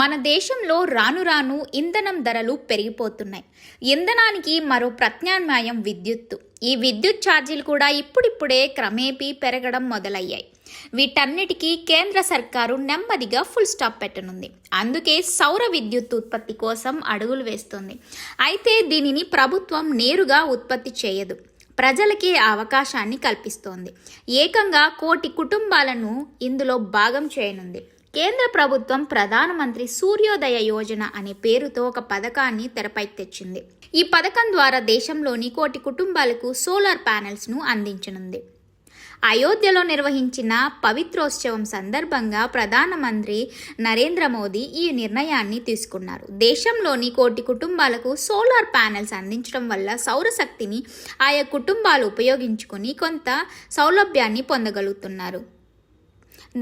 మన దేశంలో రాను రాను ఇంధనం ధరలు పెరిగిపోతున్నాయి. ఇంధనానికి మరో ప్రత్యామ్నాయం విద్యుత్తు. ఈ విద్యుత్ ఛార్జీలు కూడా ఇప్పుడిప్పుడే క్రమేపీ పెరగడం మొదలయ్యాయి. వీటన్నిటికీ కేంద్ర సర్కారు నెమ్మదిగా ఫుల్ స్టాప్ పెట్టనుంది. అందుకే సౌర విద్యుత్ ఉత్పత్తి కోసం అడుగులు వేస్తుంది. అయితే దీనిని ప్రభుత్వం నేరుగా ఉత్పత్తి చేయదు, ప్రజలకే అవకాశాన్ని కల్పిస్తోంది. ఏకంగా 1 కోటి కుటుంబాలను ఇందులో భాగం చేయనుంది. కేంద్ర ప్రభుత్వం ప్రధానమంత్రి సూర్యోదయ యోజన అనే పేరుతో ఒక పథకాన్ని తెరపైకి తెచ్చింది. ఈ పథకం ద్వారా దేశంలోని 1 కోటి కుటుంబాలకు సోలార్ ప్యానెల్స్ను అందించనుంది. అయోధ్యలో నిర్వహించిన పవిత్రోత్సవం సందర్భంగా ప్రధానమంత్రి నరేంద్ర మోదీ ఈ నిర్ణయాన్ని తీసుకున్నారు. దేశంలోని 1 కోటి కుటుంబాలకు సోలార్ ప్యానెల్స్ అందించడం వల్ల సౌరశక్తిని ఆయా కుటుంబాలు ఉపయోగించుకొని కొంత సౌలభ్యాన్ని పొందగలుగుతున్నారు.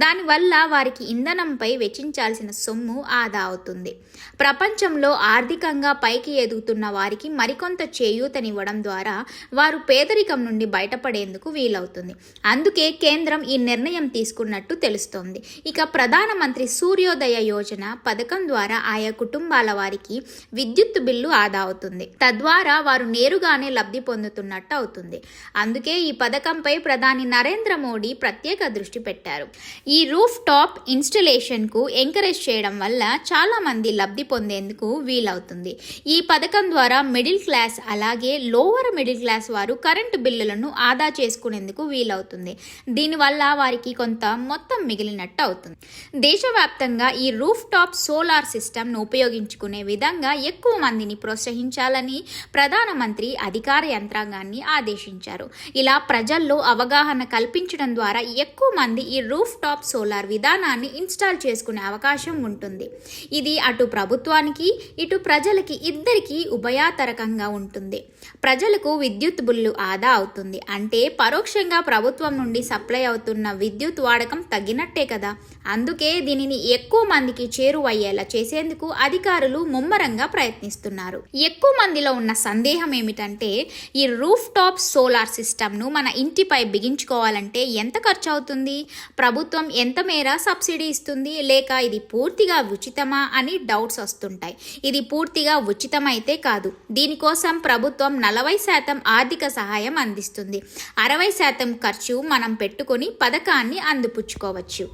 దానివల్ల వారికి ఇంధనంపై వెచ్చించాల్సిన సొమ్ము ఆదా అవుతుంది. ప్రపంచంలో ఆర్థికంగా పైకి ఎదుగుతున్న వారికి మరికొంత చేయూతనివ్వడం ద్వారా వారు పేదరికం నుండి బయటపడేందుకు వీలవుతుంది. అందుకే కేంద్రం ఈ నిర్ణయం తీసుకున్నట్టు తెలుస్తోంది. ఇక ప్రధానమంత్రి సూర్యోదయ యోజన పథకం ద్వారా ఆయా కుటుంబాల వారికి విద్యుత్ బిల్లు ఆదా అవుతుంది. తద్వారా వారు నేరుగానే లబ్ధి పొందుతున్నట్టు అవుతుంది. అందుకే ఈ పథకంపై ప్రధాని నరేంద్ర మోడీ ప్రత్యేక దృష్టి పెట్టారు. ఈ రూఫ్ టాప్ ఇన్స్టలేషన్కు ఎంకరేజ్ చేయడం వల్ల చాలామంది లబ్ధి పొందేందుకు వీలవుతుంది. ఈ పథకం ద్వారా మిడిల్ క్లాస్ అలాగే లోవర్ మిడిల్ క్లాస్ వారు కరెంటు బిల్లులను ఆదా చేసుకునేందుకు వీలవుతుంది. దీనివల్ల వారికి కొంత మొత్తం మిగిలినట్టు అవుతుంది. దేశవ్యాప్తంగా ఈ రూఫ్ టాప్ సోలార్ సిస్టమ్ను ఉపయోగించుకునే విధంగా ఎక్కువ మందిని ప్రోత్సహించాలని ప్రధానమంత్రి అధికార యంత్రాంగాన్ని ఆదేశించారు. ఇలా ప్రజల్లో అవగాహన కల్పించడం ద్వారా ఎక్కువ మంది ఈ రూఫ్ టాప్ సోలార్ విధానాన్ని ఇన్స్టాల్ చేసుకునే అవకాశం ఉంటుంది. ఇది అటు ప్రభుత్వానికి ఇటు ప్రజలకి ఇద్దరికీ ఉభయతరకంగా ఉంటుంది. ప్రజలకు విద్యుత్ బిల్లు ఆదా అవుతుంది. అంటే పరోక్షంగా ప్రభుత్వం నుండి సప్లై అవుతున్న విద్యుత్ వాడకం తగ్గినట్టే కదా. అందుకే దీనిని ఎక్కువ మందికి చేరువయ్యేలా చేసేందుకు అధికారులు ముమ్మరంగా ప్రయత్నిస్తున్నారు. ఎక్కువ మందిలో ఉన్న సందేహం ఏమిటంటే ఈ రూఫ్ టాప్ సోలార్ సిస్టమ్ను మన ఇంటిపై బిగించుకోవాలంటే ఎంత ఖర్చు అవుతుంది, ప్రభుత్వం ఎంత మేర సబ్సిడీ ఇస్తుంది, లేక ఇది పూర్తిగా ఉచితమా అని డౌట్స్ వస్తుంటాయి. ఇది పూర్తిగా ఉచితమైతే కాదు. దీనికోసం ప్రభుత్వం 40% ఆర్థిక సహాయం అందిస్తుంది. 60% ఖర్చు మనం పెట్టుకొని పథకాన్ని అందిపుచ్చుకోవచ్చు.